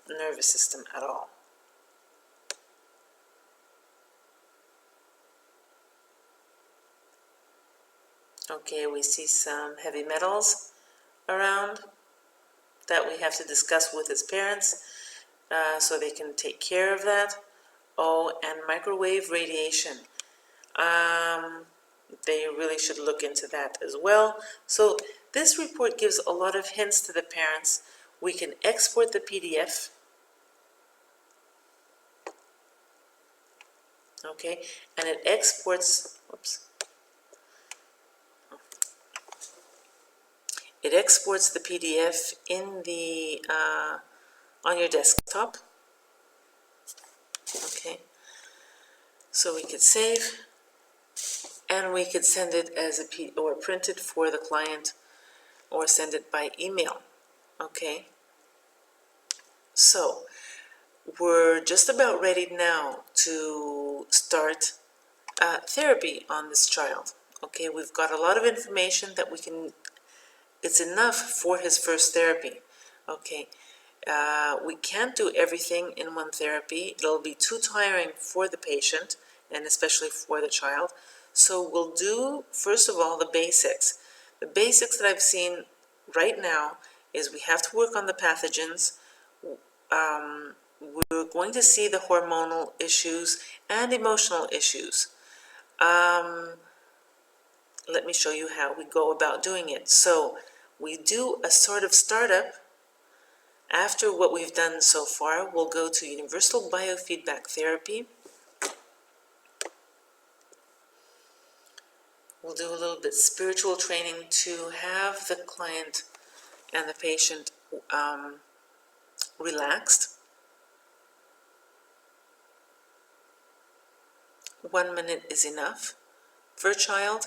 nervous system at all. Okay, we see some heavy metals around that we have to discuss with his parents so they can take care of that. Oh, and microwave radiation. They really should look into that as well. So this report gives a lot of hints to the parents. We can export the PDF. Okay, and it exports, oops. It exports the PDF in the, on your desktop. Okay, so we could save, and we could send it as a PDF or print it for the client, or send it by email. Okay, so we're just about ready now to start therapy on this child. Okay, we've got a lot of information that we can, it's enough for his first therapy. Okay, we can't do everything in one therapy. It'll be too tiring for the patient and especially for the child. So we'll do, first of all, the basics. The basics that I've seen right now is we have to work on the pathogens. We're going to see the hormonal issues and emotional issues. Let me show you how we go about doing it. So we do a sort of startup. After what we've done so far, we'll go to universal biofeedback therapy. We'll do a little bit spiritual training to have the client and the patient relaxed. 1 minute is enough for a child.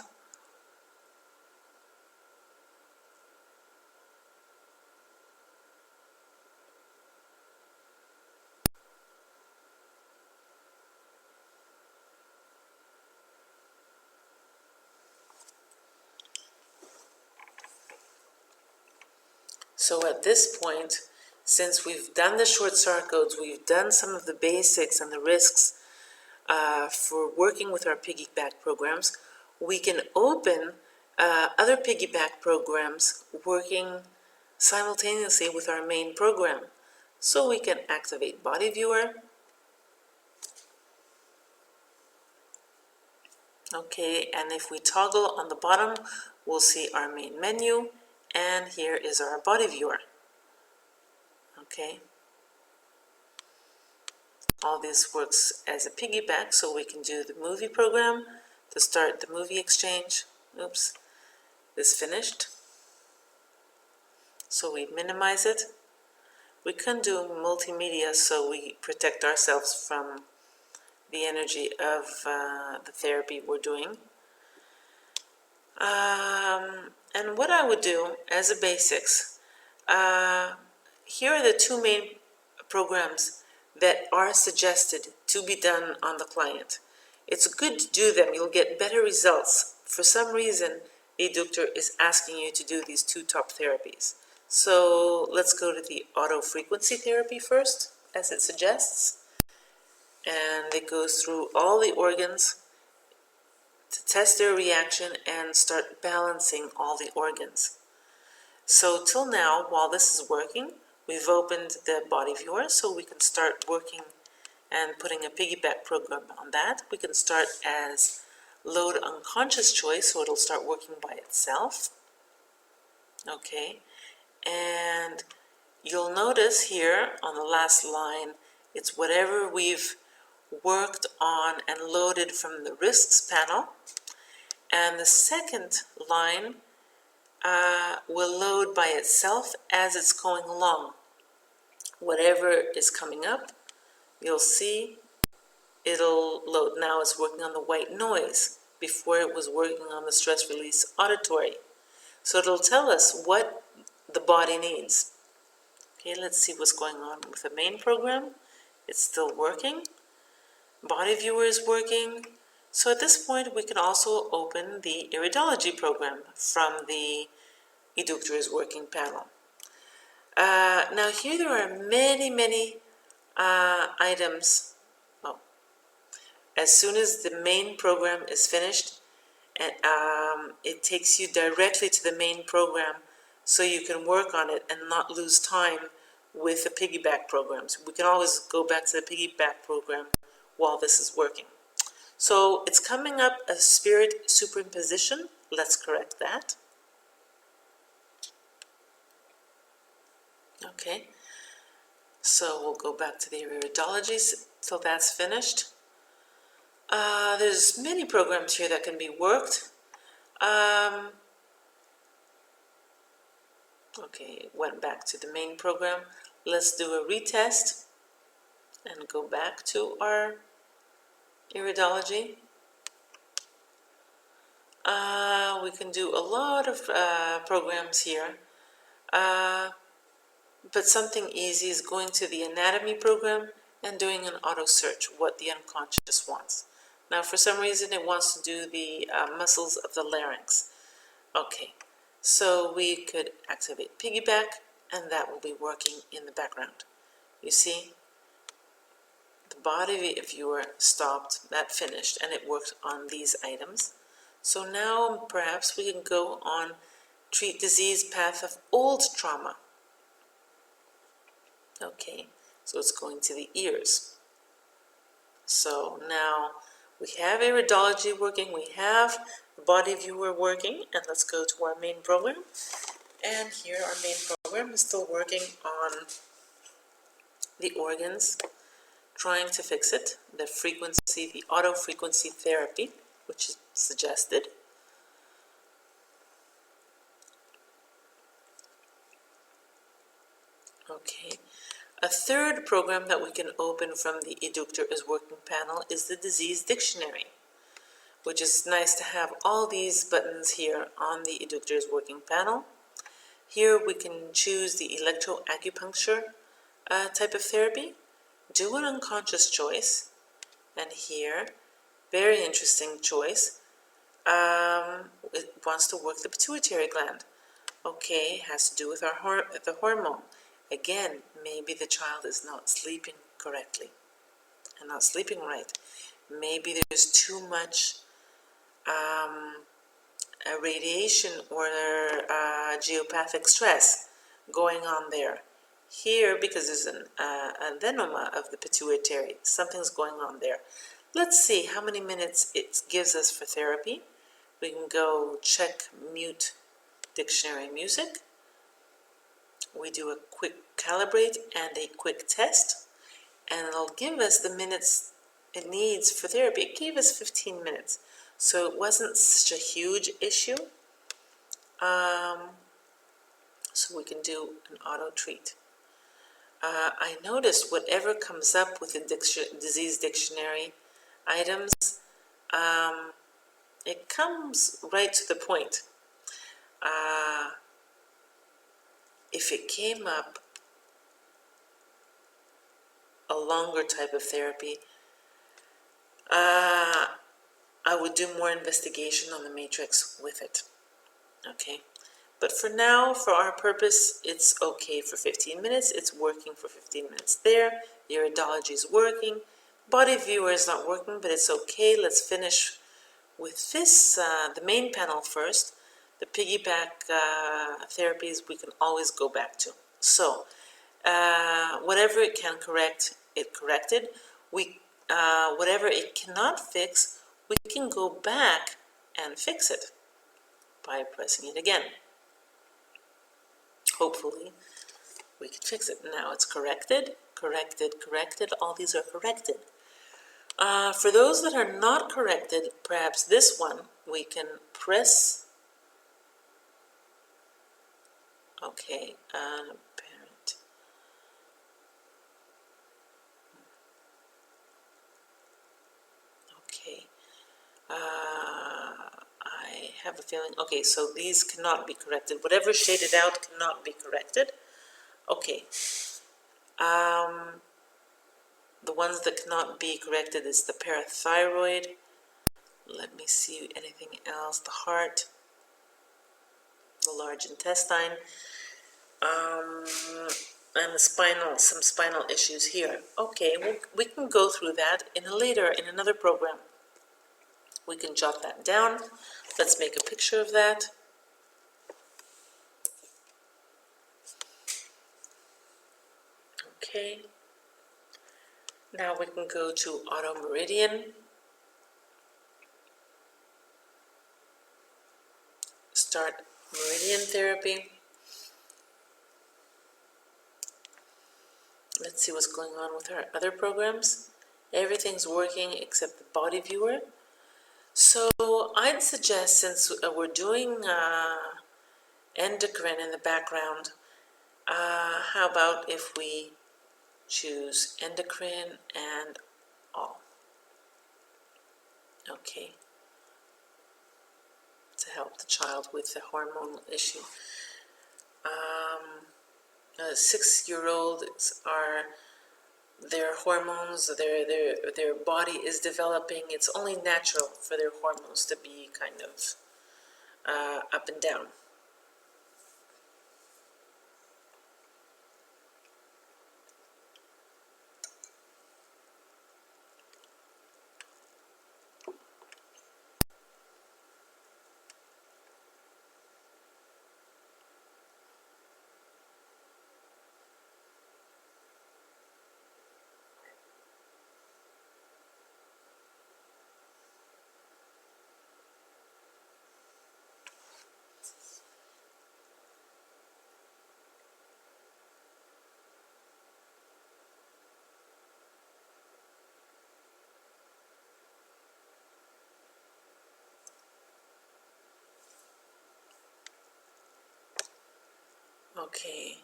So at this point, since we've done the short SAR codes, we've done some of the basics and the risks for working with our piggyback programs, we can open other piggyback programs working simultaneously with our main program. So we can activate Body Viewer. Okay, and if we toggle on the bottom, we'll see our main menu, and here is our Body Viewer. Okay. All this works as a piggyback, so we can do the movie program to start the movie exchange. Oops, this finished. So we minimize it. We can do multimedia, so we protect ourselves from the energy of the therapy we're doing. And what I would do as a basics, here are the two main programs that are suggested to be done on the client. It's good to do them. You'll get better results. For some reason, the eductor is asking you to do these two top therapies. So let's go to the auto frequency therapy first, as it suggests. And it goes through all the organs to test their reaction and start balancing all the organs. So till now, while this is working, we've opened the Body Viewer, so we can start working and putting a piggyback program on that. We can start as load unconscious choice, so it'll start working by itself. Okay, and you'll notice here on the last line, it's whatever we've worked on and loaded from the risks panel. And the second line will load by itself as it's going along. Whatever is coming up, you'll see it'll load. Now it's working on the white noise. Before it was working on the stress release auditory. So it'll tell us what the body needs. Okay, let's see what's going on with the main program. It's still working. Body Viewer is working. So at this point, we can also open the iridology program from the eductor's working panel. Now here there are many items. Oh, as soon as the main program is finished, and it takes you directly to the main program so you can work on it and not lose time with the piggyback programs. We can always go back to the piggyback program while this is working. So it's coming up as spirit superimposition. Let's correct that. Okay, so we'll go back to the iridology till that's finished. There's many programs here that can be worked. Okay, went back to the main program. Let's do a retest and go back to our iridology. We can do a lot of programs here, but something easy is going to the anatomy program and doing an auto search, what the unconscious wants. Now for some reason it wants to do the muscles of the larynx. Okay, so we could activate piggyback and that will be working in the background. You see, the body viewer stopped, that finished, and it worked on these items. So now perhaps we can go on treat disease path of old trauma. Okay, so it's going to the ears. So now we have iridology working, we have the body viewer working, and let's go to our main program. And here our main program is still working on the organs, trying to fix it, the frequency, the auto frequency therapy, which is suggested. Okay, a third program that we can open from the eductor is working panel is the disease dictionary, which is nice to have all these buttons here on the eductor's working panel. Here we can choose the electroacupuncture type of therapy, do an unconscious choice, and here, very interesting choice, it wants to work the pituitary gland. Okay, has to do with the hormone. Again, maybe the child is not sleeping correctly and not sleeping right. Maybe there's too much radiation or geopathic stress going on there. Here, because there's an adenoma of the pituitary, something's going on there. Let's see how many minutes it gives us for therapy. We can go check mute dictionary music. We do a quick calibrate and a quick test, and it'll give us the minutes it needs for therapy. It gave us 15 minutes, so it wasn't such a huge issue. So we can do an auto treat. I noticed whatever comes up with the disease dictionary items, it comes right to the point. If it came up a longer type of therapy, I would do more investigation on the matrix with it. Okay, but for now, for our purpose, it's okay for 15 minutes. It's working for 15 minutes there. The iridology is working. Body viewer is not working, but it's okay. Let's finish with this, the main panel first. The piggyback therapies we can always go back to. So whatever it can correct, it corrected. Whatever it cannot fix, we can go back and fix it by pressing it again. Hopefully we can fix it. Now it's corrected, corrected, corrected. All these are corrected. For those that are not corrected, perhaps this one, we can press. Okay, parent. Okay, I have a feeling, okay, so these cannot be corrected. Whatever shaded out cannot be corrected. Okay, the ones that cannot be corrected is the parathyroid. Let me see anything else. The heart, the large intestine. and some spinal issues here. Okay, we can go through that in another program. We can jot that down. Let's make a picture of that. Okay. Now we can go to automeridian. Start meridian therapy. Let's see what's going on with our other programs. Everything's working except the body viewer. So I'd suggest, since we're doing endocrine in the background, how about if we choose endocrine and all? Okay, to help the child with the hormonal issue. 6-year-olds their hormones, their body is developing. It's only natural for their hormones to be kind of up and down. Okay,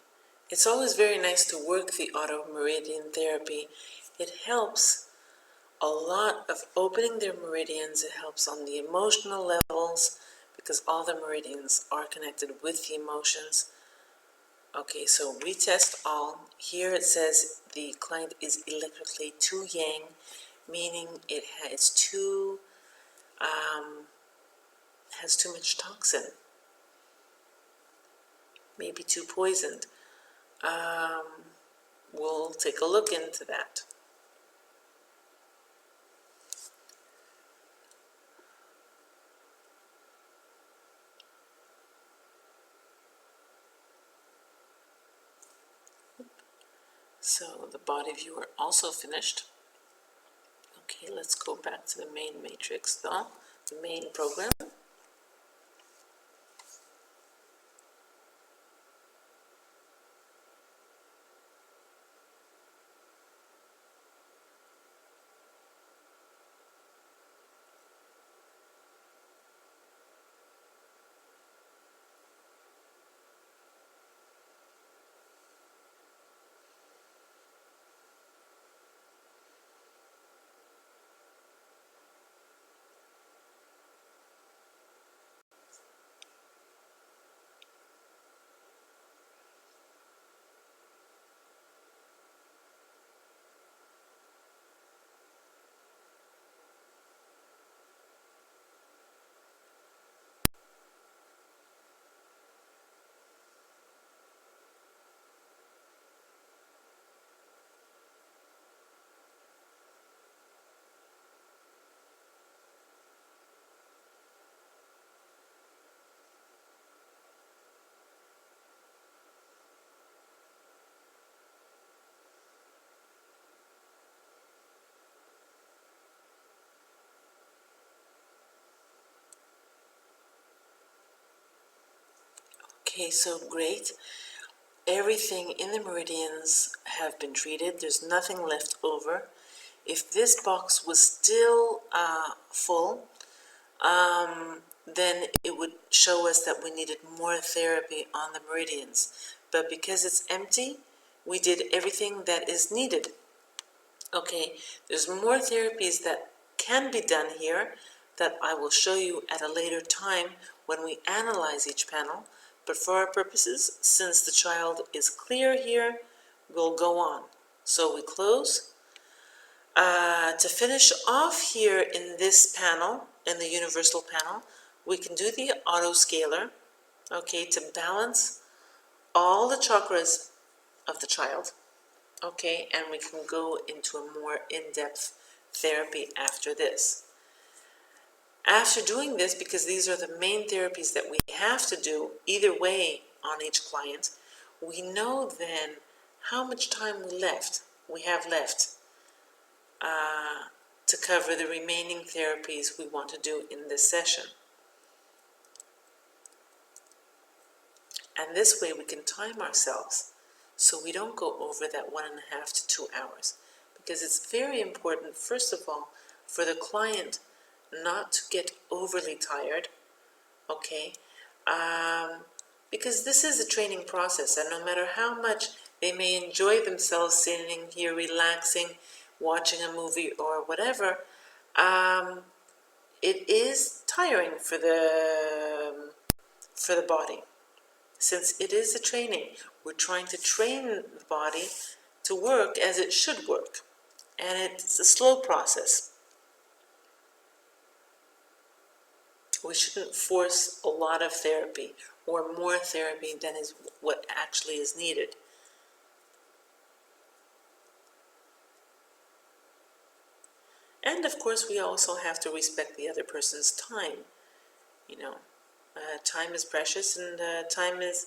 it's always very nice to work the automeridian therapy. It helps a lot of opening their meridians. It helps on the emotional levels because all the meridians are connected with the emotions. Okay, so retest all. Here it says the client is electrically too yang, meaning it's too has too much toxin, maybe too poisoned. We'll take a look into that. So the body viewer also finished. Okay, let's go back to the main matrix though, the main program. Okay, so great. Everything in the meridians have been treated. There's nothing left over. If this box was still full, then it would show us that we needed more therapy on the meridians. But because it's empty, we did everything that is needed. Okay, there's more therapies that can be done here that I will show you at a later time when we analyze each panel. But for our purposes, since the child is clear here, we'll go on. So we close. To finish off here in this panel, in the universal panel, we can do the auto scaler, okay, to balance all the chakras of the child, okay, and we can go into a more in-depth therapy after this. After doing this, because these are the main therapies that we have to do either way on each client, we know then how much time we have left to cover the remaining therapies we want to do in this session. And this way we can time ourselves so we don't go over that 1.5 to 2 hours. Because it's very important, first of all, for the client not to get overly tired, okay? Because this is a training process, and no matter how much they may enjoy themselves sitting here relaxing, watching a movie or whatever, it is tiring for the body. Since it is a training, we're trying to train the body to work as it should work, and it's a slow process. We shouldn't force a lot of therapy or more therapy than is what actually is needed. And of course, we also have to respect the other person's time. You know, time is precious, and time is,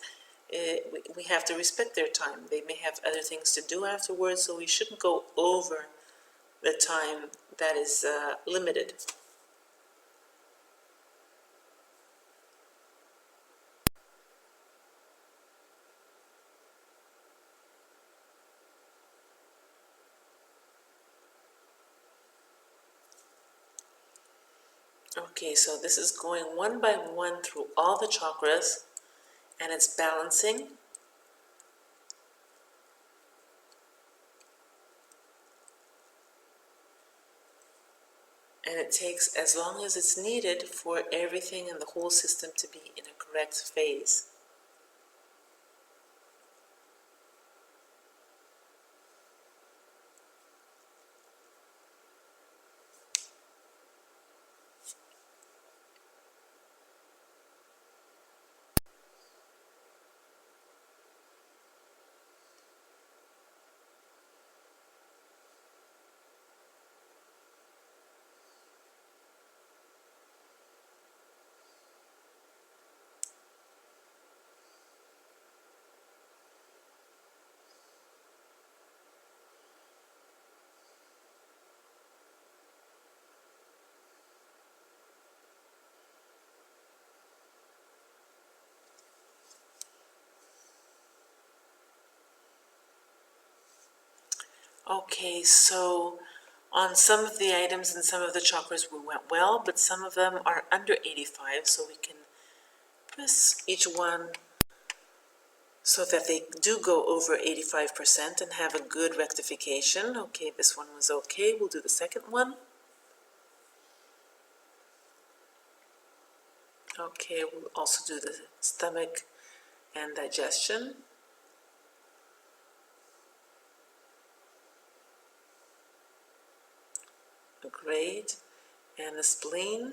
we have to respect their time. They may have other things to do afterwards, so we shouldn't go over the time that is limited. Okay, so this is going one by one through all the chakras, and it's balancing. And it takes as long as it's needed for everything in the whole system to be in a correct phase. Okay, so on some of the items and some of the chakras we went well, but some of them are under 85, so we can press each one so that they do go over 85% and have a good rectification. Okay, this one was okay. We'll do the second one. Okay, we'll also do the stomach and digestion. Great. And the spleen.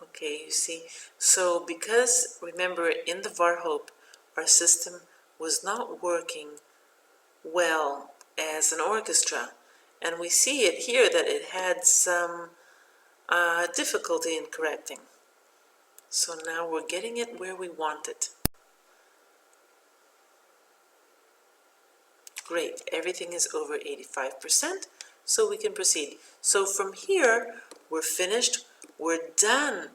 Okay, you see. So because, remember, in the Varhope, our system was not working well as an orchestra. And we see it here that it had some difficulty in correcting. So now we're getting it where we want it. Great, everything is over 85%, so we can proceed. So from here, we're finished, we're done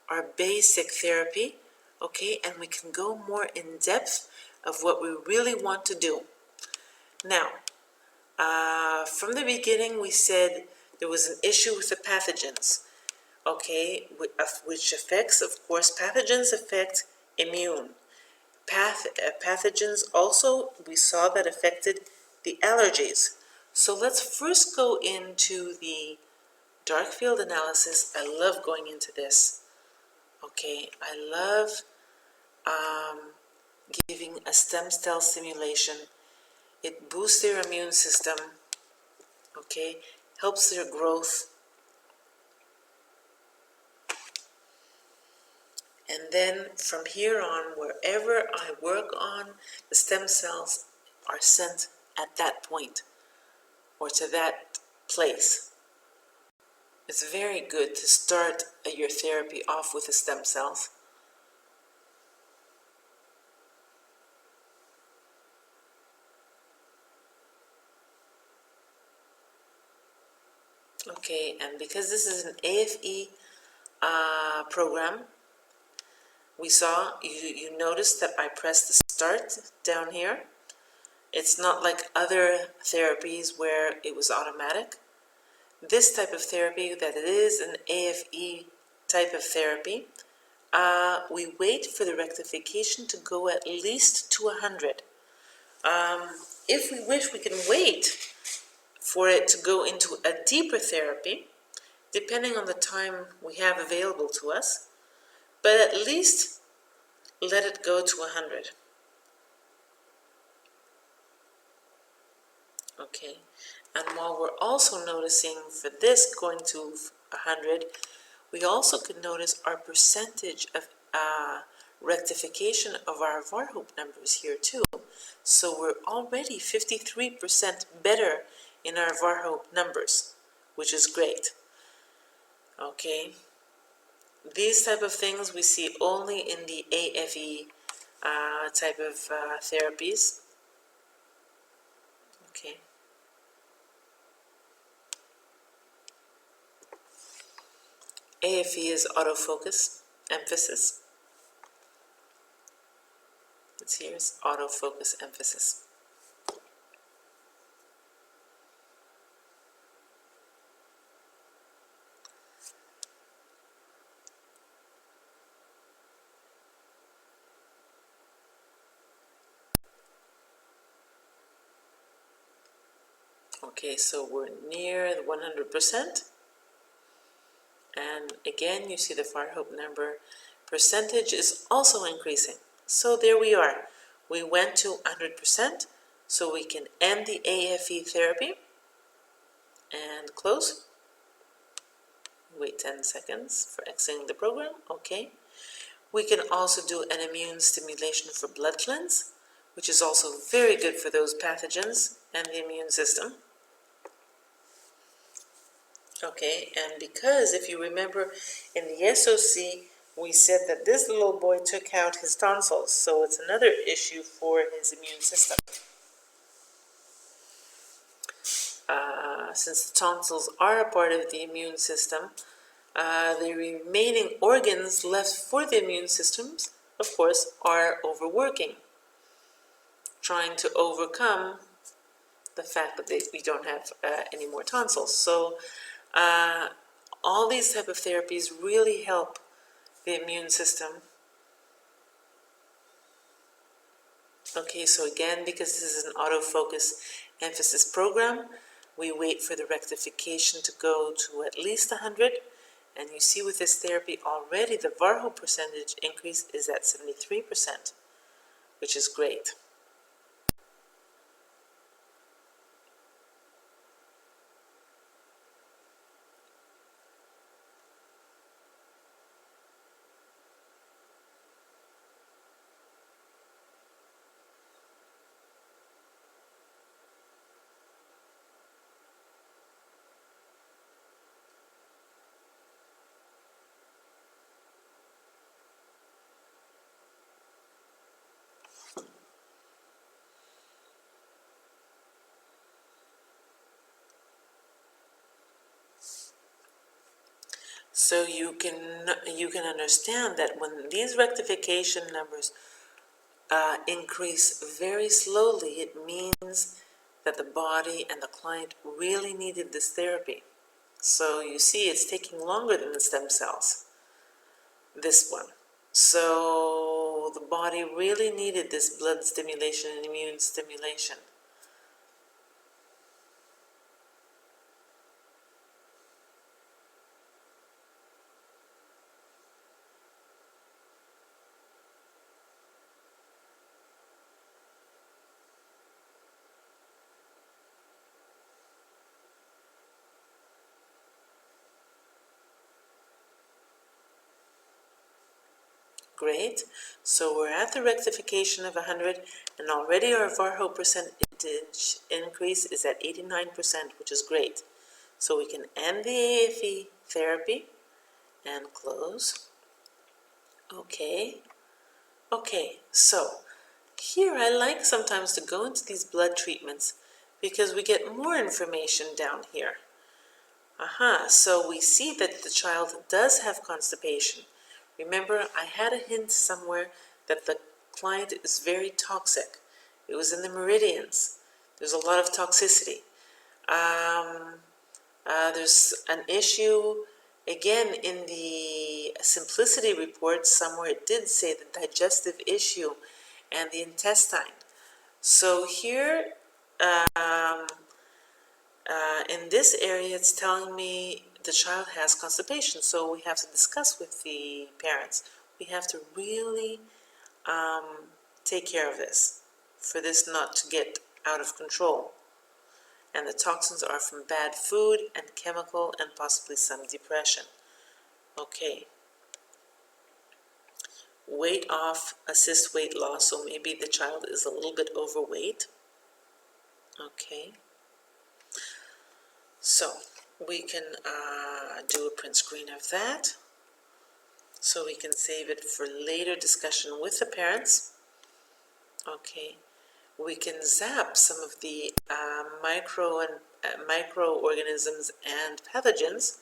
our basic therapy, okay, and we can go more in depth of what we really want to do. Now, from the beginning, we said there was an issue with the pathogens, okay, which affects, of course, pathogens affect immune. Pathogens also, we saw that affected the allergies. So let's first go into the dark field analysis. I love going into this. Okay, I love giving a stem cell stimulation. It boosts their immune system, okay, helps their growth. And then from here on, wherever I work on, the stem cells are sent at that point or to that place. It's very good to start your therapy off with the stem cells. Okay, and because this is an AFE program, we saw, you noticed that I pressed the start down here. It's not like other therapies where it was automatic. This type of therapy, that it is an AFE type of therapy, we wait for the rectification to go at least to 100. If we wish, we can wait for it to go into a deeper therapy, depending on the time we have available to us, but at least let it go to 100. Okay, and while we're also noticing for this going to 100, we also could notice our percentage of rectification of our Varhope numbers here too. So we're already 53% better in our Varhope numbers, which is great. Okay, these type of things we see only in the AFE type of therapies. Okay. AFE is autofocus, emphasis. It's here, it's autofocus, emphasis. Okay, so we're near the 100%. And again, you see the Varhope number percentage is also increasing. So there we are. We went to 100%, so we can end the AFE therapy and close. Wait 10 seconds for exiting the program. Okay. We can also do an immune stimulation for blood cleanse, which is also very good for those pathogens and the immune system. Okay, and because if you remember in the SOC, we said that this little boy took out his tonsils, so it's another issue for his immune system. Since the tonsils are a part of the immune system, the remaining organs left for the immune systems, of course, are overworking, trying to overcome the fact that we don't have any more tonsils. So all these type of therapies really help the immune system. Okay, so again, because this is an autofocus emphasis program, we wait for the rectification to go to at least 100, and you see with this therapy already the Varhope percentage increase is at 73%, which is great. So you can understand that when these rectification numbers increase very slowly, it means that the body and the client really needed this therapy. So you see, it's taking longer than the stem cells, this one. So the body really needed this blood stimulation and immune stimulation. Great. So we're at the rectification of 100, and already our VARHO percentage increase is at 89%, which is great. So we can end the AFE therapy and close. Okay. Okay, so here I like sometimes to go into these blood treatments because we get more information down here. So we see that the child does have constipation. Remember, I had a hint somewhere that the client is very toxic. It was in the meridians. There's a lot of toxicity. There's an issue, again, in the simplicity report somewhere it did say the digestive issue and the intestine. So here, in this area, it's telling me the child has constipation, so we have to discuss with the parents. We have to really take care of this, for this not to get out of control. And the toxins are from bad food and chemical and possibly some depression. Okay. Weight off, assist weight loss, so maybe the child is a little bit overweight. Okay. So we can do a print screen of that, so we can save it for later discussion with the parents. Okay, we can zap some of the microorganisms and pathogens.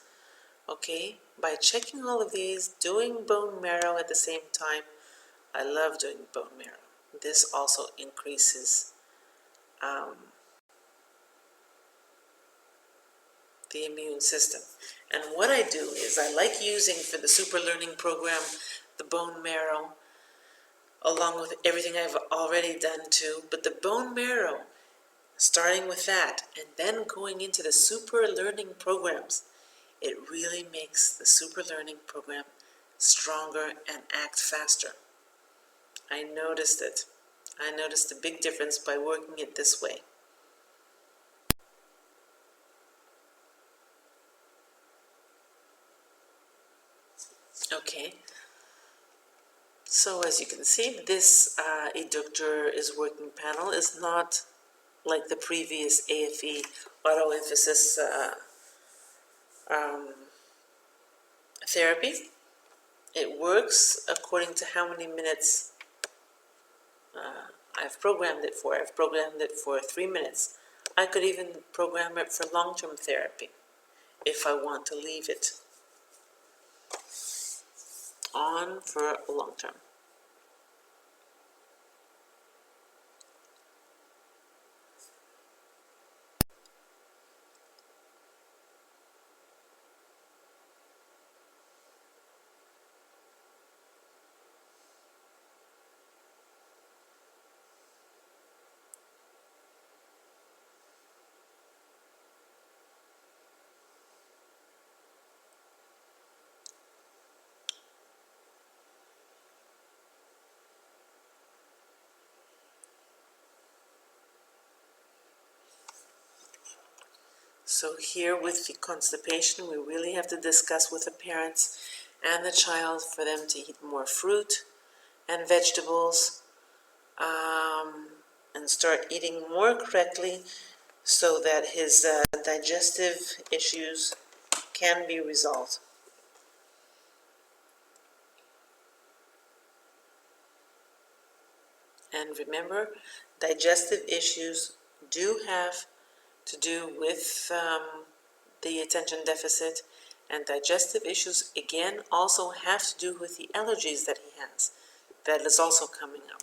Okay, by checking all of these, doing bone marrow at the same time. I love doing bone marrow. This also increases the immune system. And what I do is I like using for the super learning program the bone marrow along with everything I've already done too, but the bone marrow, starting with that and then going into the super learning programs, it really makes the super learning program stronger and act faster. I noticed it. I noticed a big difference by working it this way. Okay, so as you can see, this eductor is working panel is not like the previous AFE autoemphasis therapy. It works according to how many minutes I've programmed it for. I've programmed it for 3 minutes. I could even program it for long-term therapy if I want to leave it on for a long term. So here with the constipation, we really have to discuss with the parents and the child for them to eat more fruit and vegetables, and start eating more correctly so that his digestive issues can be resolved. And remember, digestive issues do have to do with the attention deficit, and digestive issues again also have to do with the allergies that he has. That is also coming up.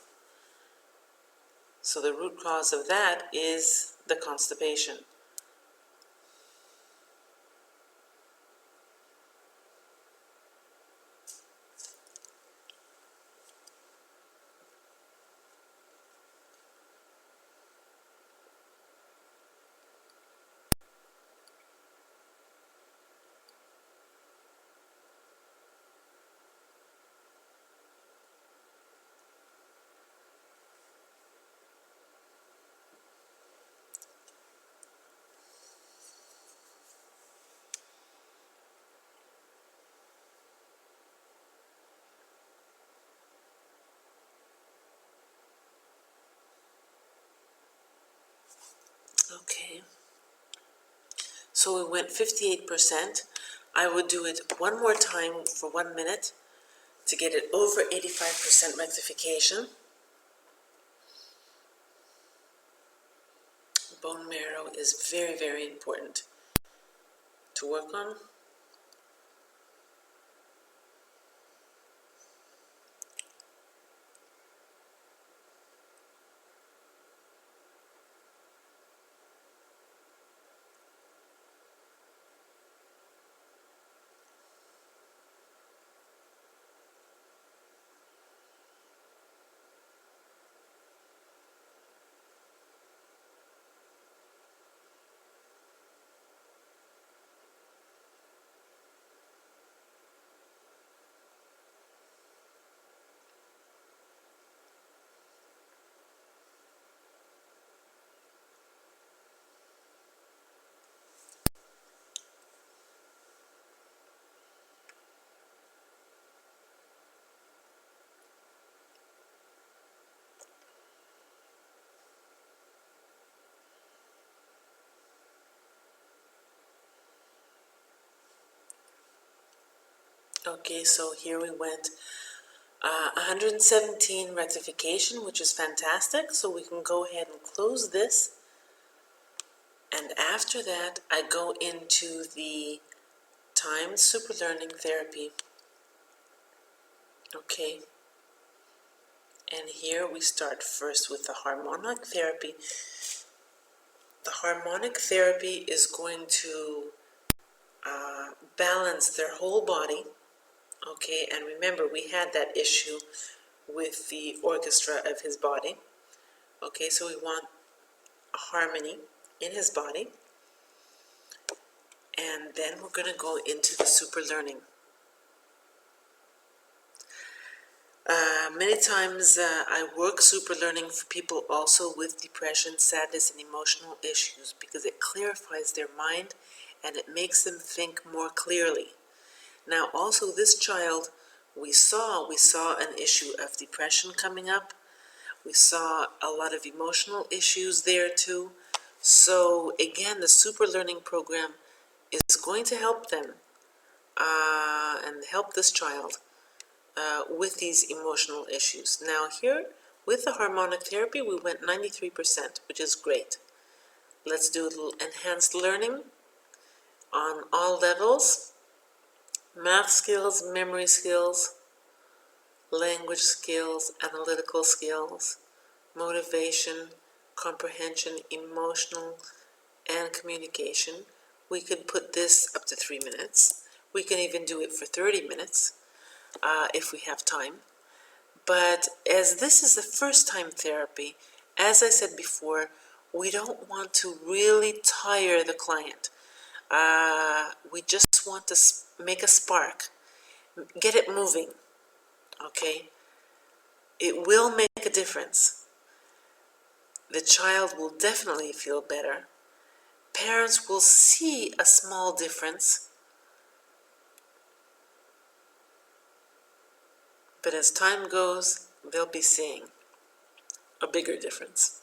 So the root cause of that is the constipation. Okay. So we went 58%. I would do it one more time for 1 minute to get it over 85% rectification. Bone marrow is very, very important to work on. Okay, so here we went 117 rectification, which is fantastic. So we can go ahead and close this. And after that, I go into the timed super learning therapy. Okay. And here we start first with the harmonic therapy. The harmonic therapy is going to balance their whole body. Okay, and remember we had that issue with the orchestra of his body. Okay, so we want a harmony in his body. And then we're going to go into the super learning. Many times I work super learning for people also with depression, sadness, and emotional issues because it clarifies their mind and it makes them think more clearly. Now also this child, we saw an issue of depression coming up. We saw a lot of emotional issues there too. So again, the super learning program is going to help them and help this child with these emotional issues. Now here, with the harmonic therapy, we went 93%, which is great. Let's do a little enhanced learning on all levels. Math skills, memory skills, language skills, analytical skills, motivation, comprehension, emotional, and communication. We could put this up to 3 minutes. We can even do it for 30 minutes if we have time. But as this is the first time therapy, as I said before, we don't want to really tire the client. We just want to make a spark, get it moving, okay? It will make a difference. The child will definitely feel better. Parents will see a small difference, but as time goes, they'll be seeing a bigger difference.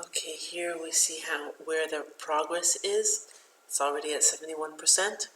Okay, here we see where the progress is. It's already at 71%.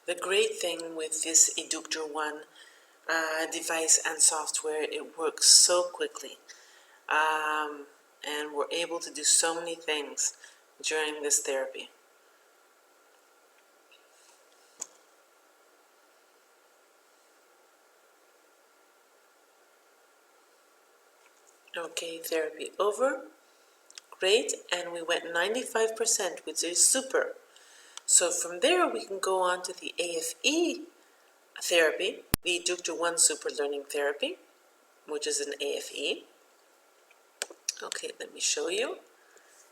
The great thing with this Eductor One device and software, it works so quickly. And we're able to do so many things during this therapy. Okay, therapy over. Great, and we went 95%, which is super. So from there, we can go on to the AFE therapy, the Eductor One Super Learning Therapy, which is an AFE. Okay, let me show you.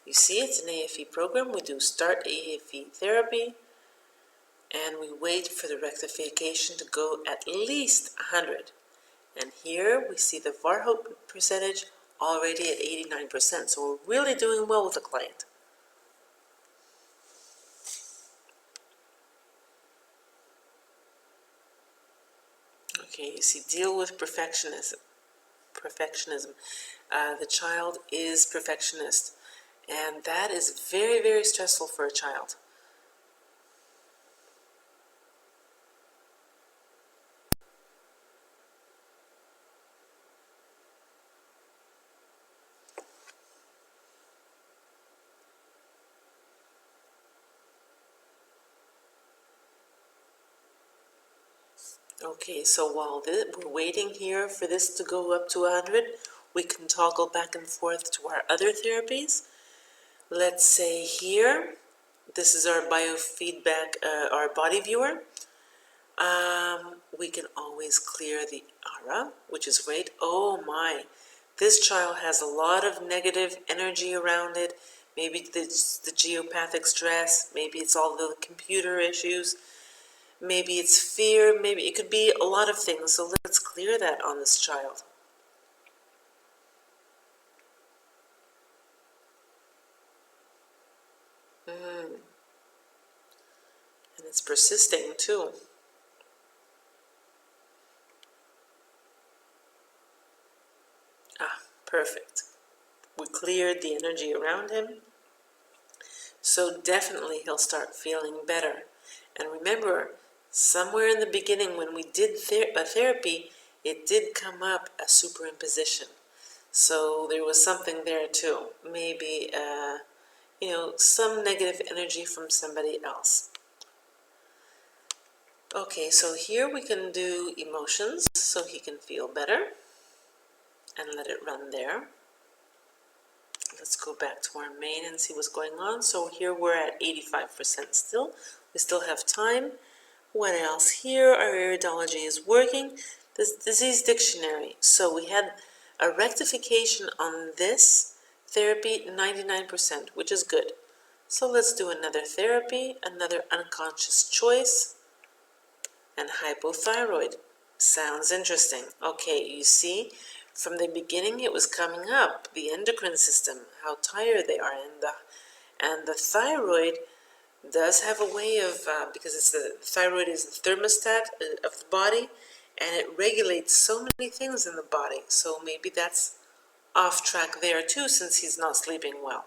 You see, it's an AFE program. We do start AFE therapy, and we wait for the rectification to go at least 100. And here we see the Varhope percentage already at 89%. So we're really doing well with the client. Okay, you see, deal with perfectionism. The child is perfectionist, and that is very, very stressful for a child. Okay, so while we're waiting here for this to go up to 100, we can toggle back and forth to our other therapies. Let's say here, this is our biofeedback, our body viewer. We can always clear the aura, which is great. Oh my, this child has a lot of negative energy around it. Maybe it's the geopathic stress, maybe it's all the computer issues, maybe it's fear, maybe it could be a lot of things. So let's clear that on this child. And it's persisting too. Ah, perfect. We cleared the energy around him. So definitely he'll start feeling better. And remember, somewhere in the beginning when we did therapy, it did come up a superimposition. So there was something there too. Maybe, some negative energy from somebody else. Okay, so here we can do emotions so he can feel better and let it run there. Let's go back to our main and see what's going on. So here we're at 85% still. We still have time. What else here? Our iridology is working. This disease dictionary. So we had a rectification on this therapy, 99%, which is good. So let's do another therapy, another unconscious choice, and hypothyroid. Sounds interesting. Okay, you see, from the beginning it was coming up, the endocrine system, how tired they are, and the thyroid does have a way of, because the thyroid is the thermostat of the body, and it regulates so many things in the body. So maybe that's off track there too, since he's not sleeping well.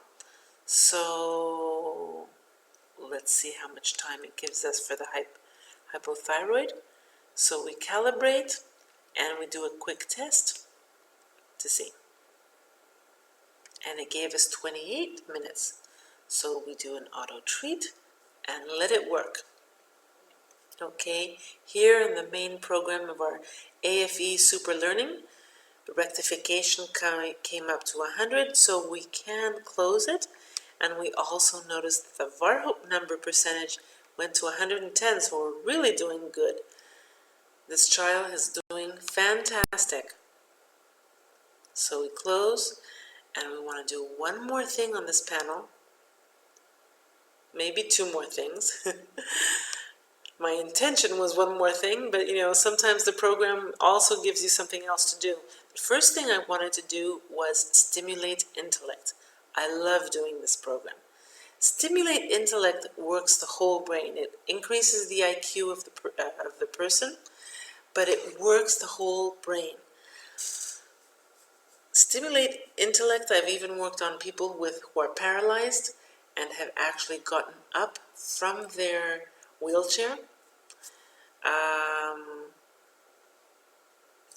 So let's see how much time it gives us for the hypothyroid. So we calibrate and we do a quick test to see. And it gave us 28 minutes. So we do an auto treat and let it work. Okay, here in the main program of our AFE Super Learning, the rectification came up to 100, so we can close it. And we also noticed that the Varhope number percentage went to 110, so we're really doing good. This child is doing fantastic. So we close, And we want to do one more thing on this panel, maybe two more things. My intention was one more thing, but sometimes the program also gives you something else to do. The first thing I wanted to do was stimulate intellect. I love doing this program. Stimulate intellect works the whole brain. It increases the IQ of the person, but it works the whole brain. Stimulate intellect, I've even worked on people who are paralyzed and have actually gotten up from their wheelchair.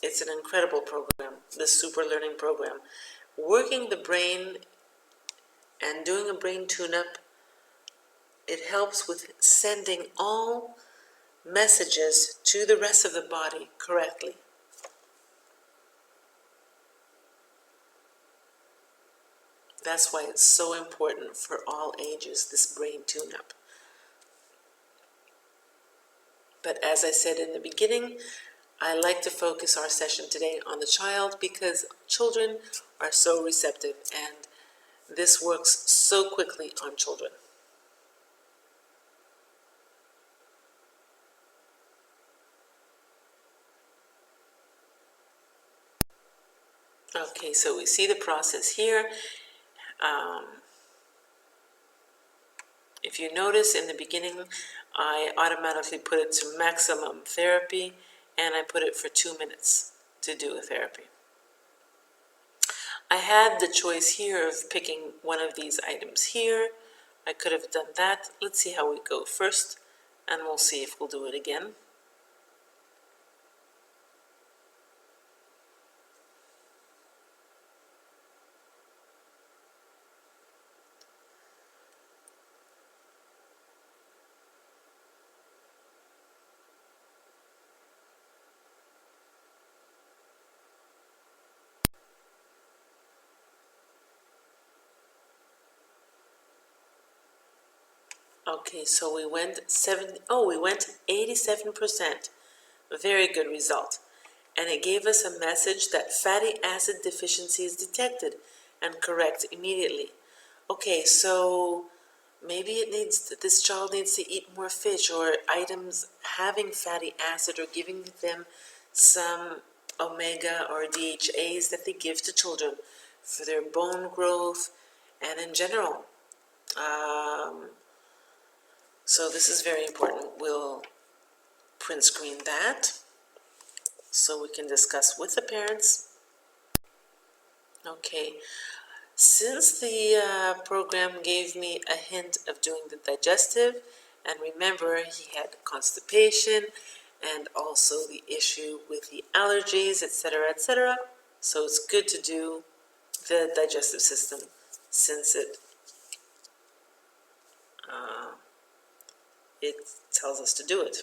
It's an incredible program, the super learning program. Working the brain and doing a brain tune-up, it helps with sending all messages to the rest of the body correctly. That's why it's so important for all ages, this brain tune-up. But as I said in the beginning, I like to focus our session today on the child because children are so receptive and this works so quickly on children. Okay, so we see the process here. If you notice in the beginning, I automatically put it to maximum therapy and I put it for 2 minutes to do a therapy. I had the choice here of picking one of these items here. I could have done that. Let's see how we go first and we'll see if we'll do it again. Okay, so we went 87%. A very good result. And it gave us a message that fatty acid deficiency is detected and correct immediately. Okay, so maybe this child needs to eat more fish or items having fatty acid or giving them some omega or DHAs that they give to children for their bone growth and in general. So this is very important. We'll print screen that so we can discuss with the parents. Okay, since the program gave me a hint of doing the digestive, and remember he had constipation and also the issue with the allergies, etc., so it's good to do the digestive system since it tells us to do it.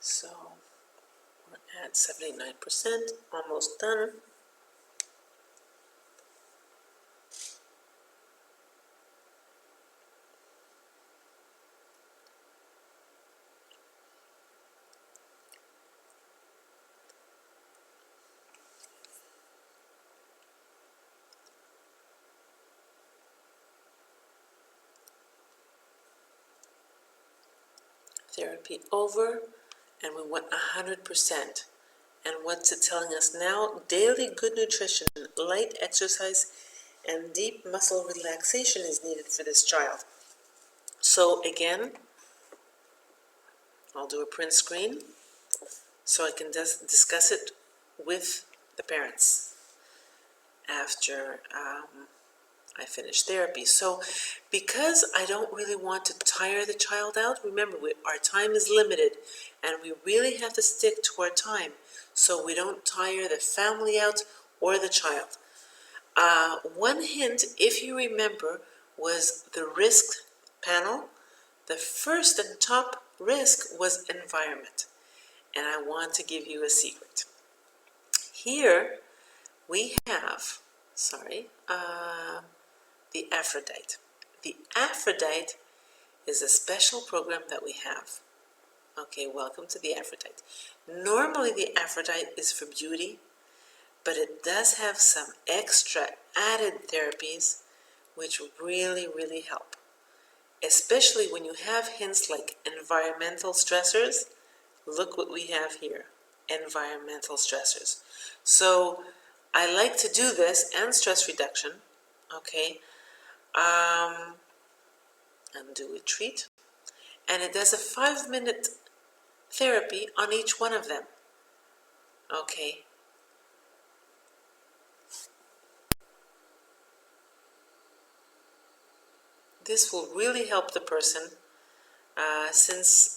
So we're at 79%, almost done. therapy over, and we went 100%. And what's it telling us now? Daily good nutrition, light exercise, and deep muscle relaxation is needed for this child. So again, I'll do a print screen so I can discuss it with the parents after I finish therapy. So because I don't really want to tire the child out, remember our time is limited and we really have to stick to our time so we don't tire the family out or the child. One hint, if you remember, was the risk panel. The first and top risk was environment. And I want to give you a secret. Here we have, the Aphrodite. The Aphrodite is a special program that we have. Okay, welcome to the Aphrodite. Normally the Aphrodite is for beauty, but it does have some extra added therapies which really, really help. Especially when you have hints like environmental stressors. Look what we have here, environmental stressors. So I like to do this and stress reduction, okay? Undo retreat. And it does a 5-minute therapy on each one of them, okay? This will really help the person since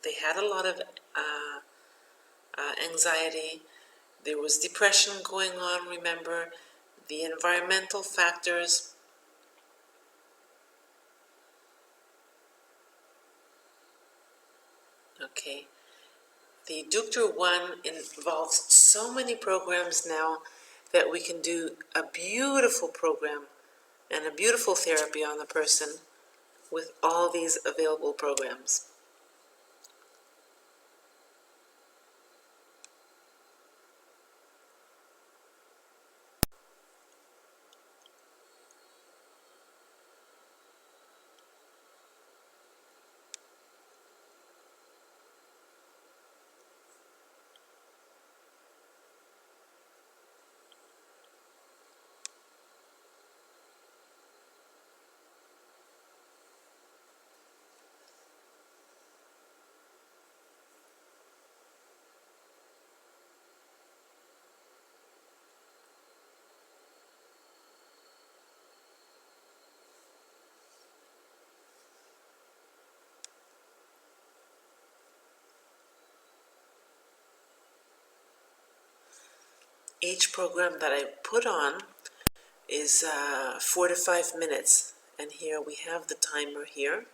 they had a lot of anxiety. There was depression going on, remember, the environmental factors. Okay, the Eductor 1 involves so many programs now that we can do a beautiful program and a beautiful therapy on the person with all these available programs. Each program that I put on is 4 to 5 minutes, and here we have the timer here.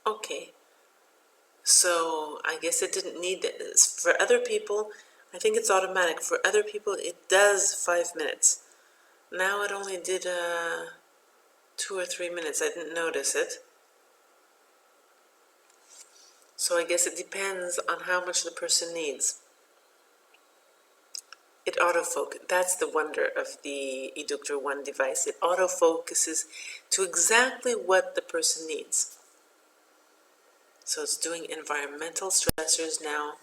Okay, so I guess it didn't need this. For other people, I think it's automatic. For other people, it does 5 minutes. Now it only did 2 or 3 minutes. I didn't notice it. So I guess it depends on how much the person needs. It autofocuses. That's the wonder of the Eductor 1 device. It autofocuses to exactly what the person needs. So it's doing environmental stressors now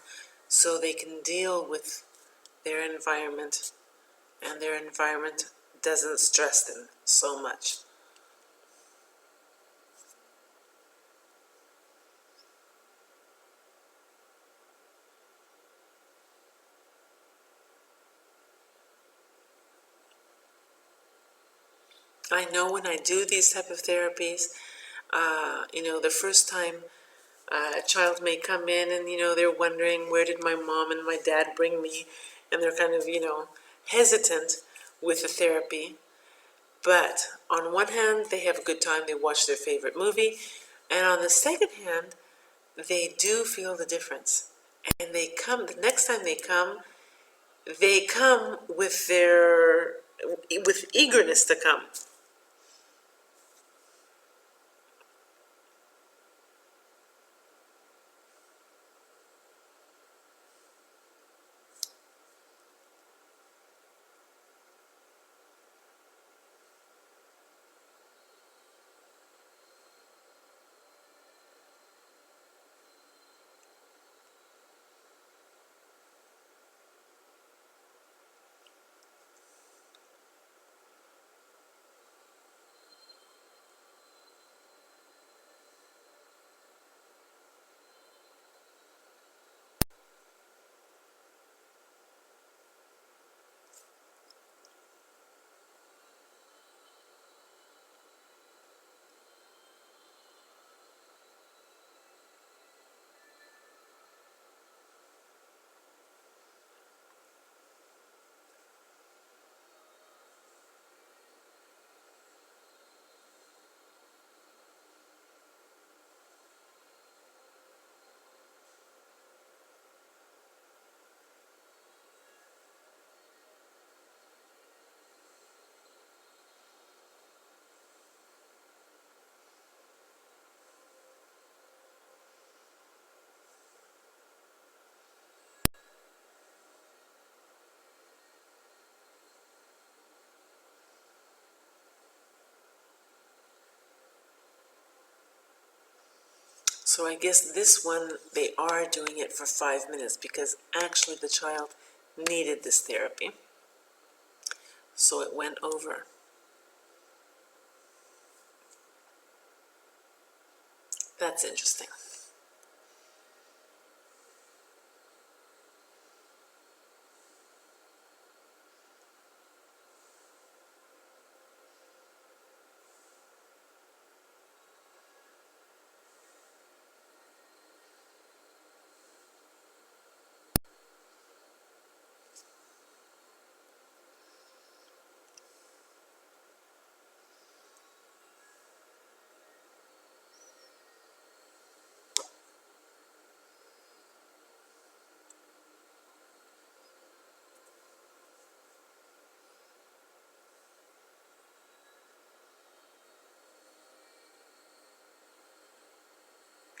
so they can deal with their environment and their environment doesn't stress them so much. I know when I do these type of therapies, the first time a child may come in and, they're wondering, where did my mom and my dad bring me? And they're kind of, hesitant with the therapy. But on one hand, they have a good time, they watch their favorite movie. And on the second hand, they do feel the difference. And they come, the next time they come with with eagerness to come. So I guess this one, they are doing it for 5 minutes because actually the child needed this therapy. So it went over. That's interesting.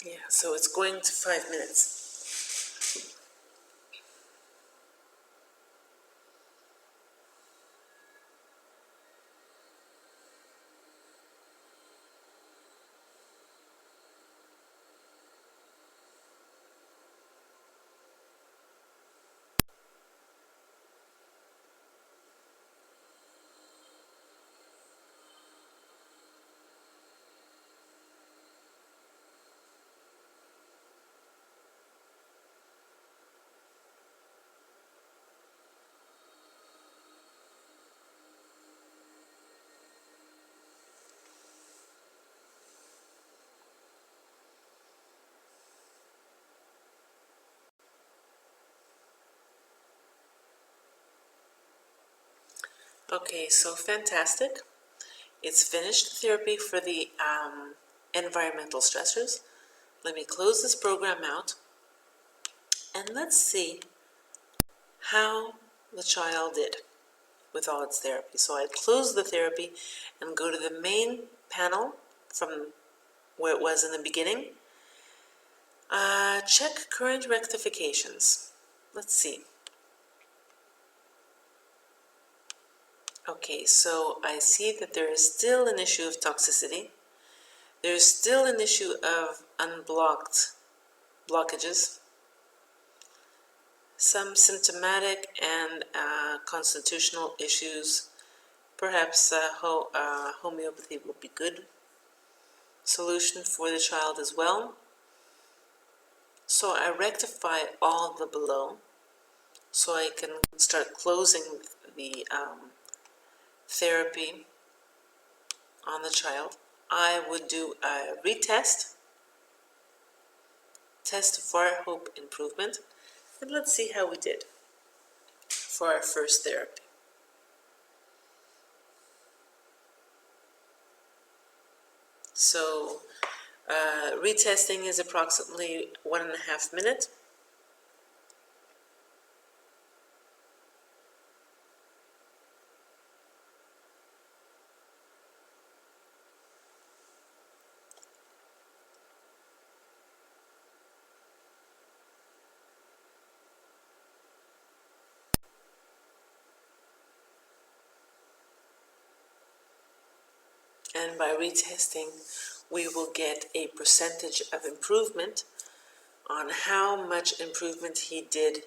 Yeah, so it's going to 5 minutes. Okay, so fantastic. It's finished therapy for the environmental stressors. Let me close this program out and let's see how the child did with all its therapy. So I close the therapy and go to the main panel from where it was in the beginning. Check current rectifications. Let's see. Okay, so I see that there is still an issue of toxicity. There's still an issue of unblocked blockages, some symptomatic and constitutional issues. Perhaps homeopathy will be good solution for the child as well. So I rectify all the below so I can start closing the therapy on the child. I would do a retest, test for hope improvement, and let's see how we did for our first therapy. So retesting is approximately 1.5 minutes. And by retesting, we will get a percentage of improvement on how much improvement he did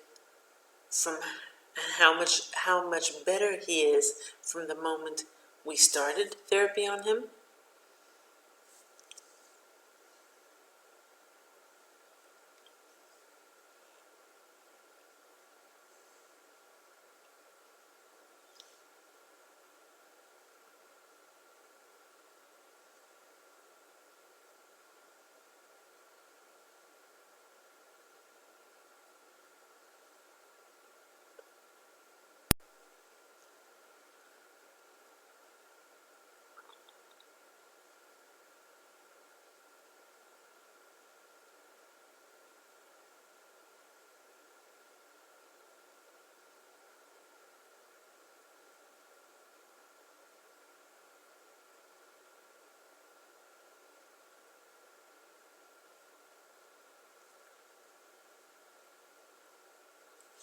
from, and how much better he is from the moment we started therapy on him.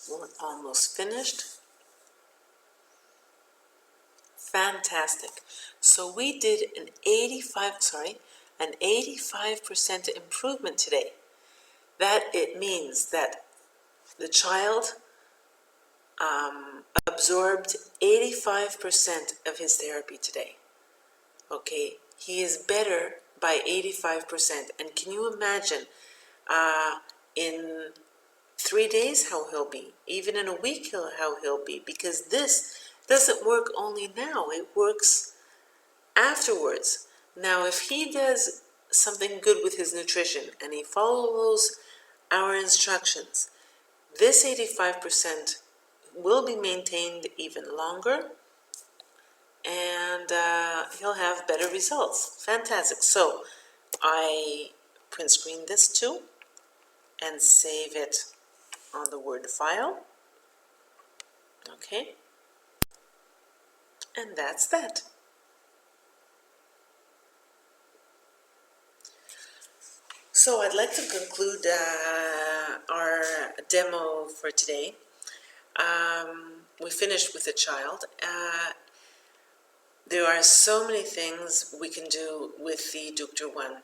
We're almost finished. Fantastic. So we did an 85, sorry, an 85% improvement today. That it means that the child absorbed 85% of his therapy today. Okay, he is better by 85%. And can you imagine in 3 days how he'll be? Even in a week how he'll be? Because this doesn't work only now, it works afterwards. Now, if he does something good with his nutrition and he follows our instructions, this 85% will be maintained even longer, and he'll have better results. Fantastic. So I print screen this too and save it on the Word file. Okay, and that's that. So I'd like to conclude our demo for today. We finished with the child. There are so many things we can do with the Eductor one.